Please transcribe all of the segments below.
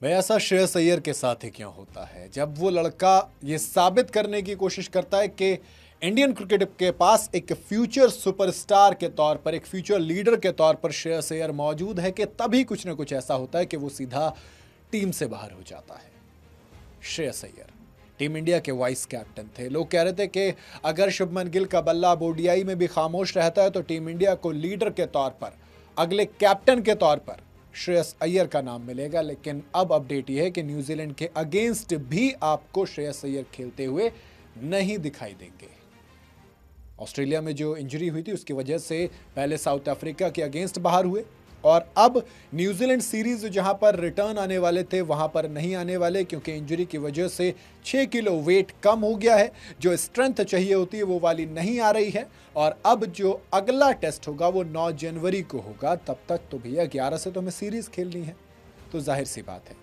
भाई ऐसा श्रेयस अय्यर के साथ ही क्यों होता है जब वो लड़का ये साबित करने की कोशिश करता है कि इंडियन क्रिकेट के पास एक फ्यूचर सुपरस्टार के तौर पर, एक फ्यूचर लीडर के तौर पर श्रेयस अय्यर मौजूद है कि तभी कुछ ना कुछ ऐसा होता है कि वो सीधा टीम से बाहर हो जाता है। श्रेयस अय्यर टीम इंडिया के वाइस कैप्टन थे। लोग कह रहे थे कि अगर शुभमन गिल का बल्ला ओडीआई में भी खामोश रहता है तो टीम इंडिया को लीडर के तौर पर, अगले कैप्टन के तौर पर श्रेयस अय्यर का नाम मिलेगा। लेकिन अब अपडेट यह है कि न्यूजीलैंड के अगेंस्ट भी आपको श्रेयस अय्यर खेलते हुए नहीं दिखाई देंगे। ऑस्ट्रेलिया में जो इंजरी हुई थी उसकी वजह से पहले साउथ अफ्रीका के अगेंस्ट बाहर हुए और अब न्यूजीलैंड सीरीज जहां पर रिटर्न आने वाले थे वहां पर नहीं आने वाले, क्योंकि इंजरी की वजह से 6 किलो वेट कम हो गया है। जो स्ट्रेंथ चाहिए होती है वो वाली नहीं आ रही है और अब जो अगला टेस्ट होगा वो 9 जनवरी को होगा। तब तक तो भैया 11 से तो हमें सीरीज खेलनी है, तो जाहिर सी बात है।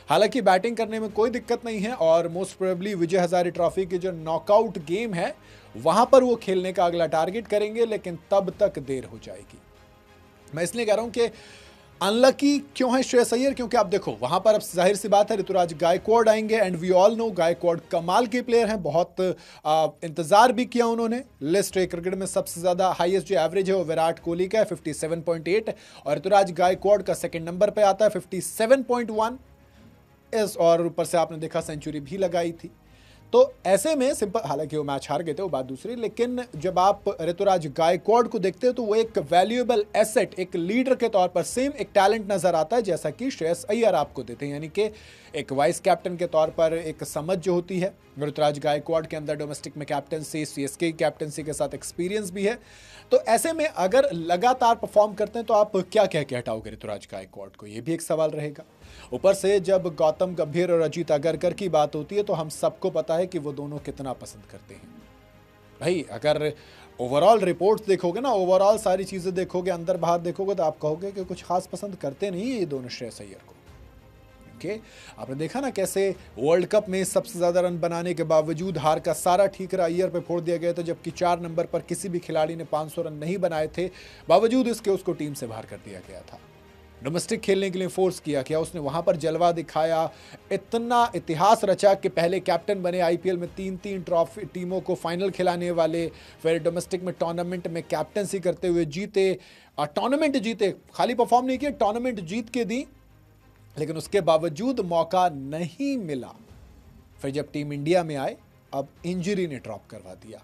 हालांकि बैटिंग करने में कोई दिक्कत नहीं है और most probably Vijay Hazare trophy की जो नॉकआउट गेम है वहां पर वो खेलने का अगला टारगेट करेंगे, लेकिन तब तक देर हो जाएगी। मैं इसलिए कह रहा हूं कि अनलकी क्यों है श्रेयस अय्यर, क्योंकि आप देखो वहां पर अब जाहिर सी बात है ऋतुराज गायकवाड़ आएंगे and we all know Gaikwad कमाल के प्लेयर हैं। बहुत इंतजार भी किया उन्होंने। लिस्ट क्रिकेट में सबसे ज्यादा हाईएस्ट जो एवरेज है वो विराट कोहली का है 57.8 और ऋतुराज गायकवाड़ का सेकंड नंबर पे आता है 57.1 इस, और ऊपर से आपने देखा सेंचुरी भी लगाई थी। तो ऐसे में सिंपल, हालांकि वो मैच हार गए थे वो बात दूसरी, लेकिन जब आप ऋतुराज गायकवाड़ को देखते हो तो वो एक वैल्यूएबल एसेट, एक लीडर के तौर पर सेम एक टैलेंट नजर आता है जैसा कि श्रेयस अय्यर आपको देते हैं। यानी कि एक वाइस कैप्टन के तौर पर एक समझ जो होती है, ऋतुराज गायकवाड़ के अंदर डोमेस्टिक में कैप्टनसी, सीएसके कैप्टनसी के साथ एक्सपीरियंस भी है। तो ऐसे में अगर लगातार परफॉर्म करते हैं तो आप क्या कह के हटाओगे ऋतुराज गायकवाड़ को, ये भी एक सवाल रहेगा। ऊपर से जब गौतम गंभीर और अजीत अगरकर की बात होती है तो हम सबको पता है कि वो दोनों कितना पसंद करते हैं। भाई अगर ओवरऑल रिपोर्ट्स देखोगे ना, ओवरऑल सारी चीजें देखोगे, अंदर बाहर देखोगे, तो आप कहोगे कि कुछ खास पसंद करते नहीं है ये दोनों श्रेयस अय्यर को। आपने देखा ना कैसे वर्ल्ड कप में सबसे ज्यादा रन बनाने के बावजूद हार का सारा ठीकरा अय्यर पे फोड़ दिया गया था, जबकि 4 नंबर पर किसी भी खिलाड़ी ने 500 रन नहीं बनाए थे, बावजूद इसके उसको टीम से बाहर कर दिया गया था। डोमेस्टिक खेलने के लिए फोर्स किया गया, उसने वहां पर जलवा दिखाया, इतना इतिहास रचा कि पहले कैप्टन बने आईपीएल में 3-3 ट्रॉफी टीमों को फाइनल खिलाने वाले, फिर डोमेस्टिक में टूर्नामेंट में कैप्टनसी करते हुए जीते, टूर्नामेंट जीते, खाली परफॉर्म नहीं किया, टूर्नामेंट जीत के दी, लेकिन उसके बावजूद मौका नहीं मिला। फिर जब टीम इंडिया में आए अब इंजरी ने ड्रॉप करवा दिया।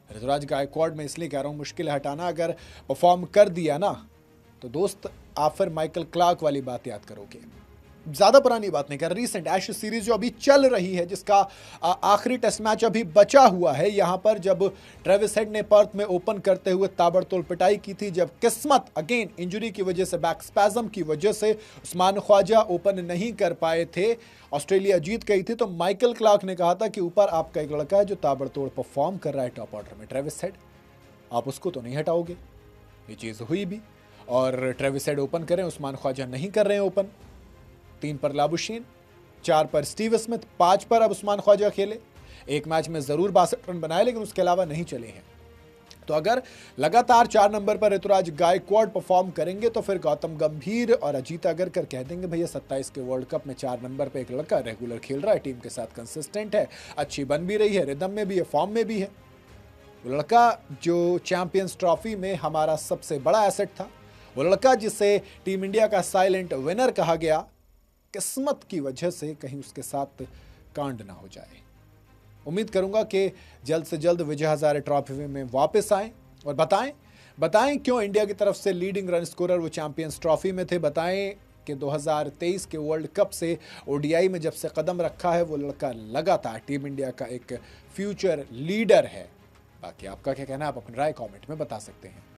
ऋतुराज गायकवाड़ में इसलिए कह रहा हूं मुश्किल हटाना, अगर परफॉर्म कर दिया ना तो दोस्त आप फिर माइकल क्लार्क वाली बात याद करोगे। ज्यादा पुरानी बात नहीं कर, रिसेंट एशेज सीरीज जो अभी चल रही है, जिसका आखिरी टेस्ट मैच अभी बचा हुआ है, यहां पर जब ट्रेविस हेड ने पर्थ में ओपन करते हुए ताबड़तोड़ पिटाई की थी, जब किस्मत अगेन इंजरी की वजह से, बैक स्पैज्म की वजह से उस्मान ख्वाजा ओपन नहीं कर पाए थे, ऑस्ट्रेलिया जीत गई थी, तो माइकल क्लार्क ने कहा था कि ऊपर आपका एक लड़का है जो ताबड़तोड़ परफॉर्म कर रहा है टॉप ऑर्डर में, ट्रेविस हेड, आप उसको तो नहीं हटाओगे। ये चीज हुई भी और ट्रेविस हेड ओपन करें, उस्मान ख्वाजा नहीं कर रहे हैं ओपन। 3 पर लाबुशीन, 4 पर स्टीव स्मिथ, 5 पर अब उस्मान ख्वाजा खेले। एक मैच में जरूर 62 रन बनाए लेकिन उसके अलावा नहीं चले हैं। तो अगर लगातार 4 नंबर पर ऋतुराज गायकवाड़ परफॉर्म करेंगे तो फिर गौतम गंभीर और अजीत अगरकर कह देंगे भैया 27 के वर्ल्ड कप में 4 नंबर पर एक लड़का रेगुलर खेल रहा है, टीम के साथ कंसिस्टेंट है, अच्छी बन भी रही है, रिदम में भी है, फॉर्म में भी है। वो लड़का जो चैंपियंस ट्रॉफी में हमारा सबसे बड़ा एसेट था, वो लड़का जिसे टीम इंडिया का साइलेंट विनर कहा गया, किस्मत की वजह से कहीं उसके साथ कांड ना हो जाए। उम्मीद करूंगा कि जल्द से जल्द विजय हजारे ट्रॉफी में वापस आएं और बताएं क्यों इंडिया की तरफ से लीडिंग रन स्कोरर वो चैंपियंस ट्रॉफी में थे। बताएं कि 2023 के वर्ल्ड कप से ओडीआई में जब से कदम रखा है वो लड़का लगातार टीम इंडिया का एक फ्यूचर लीडर है। बाकी आपका क्या कहना है, आप अपनी राय कमेंट में बता सकते हैं।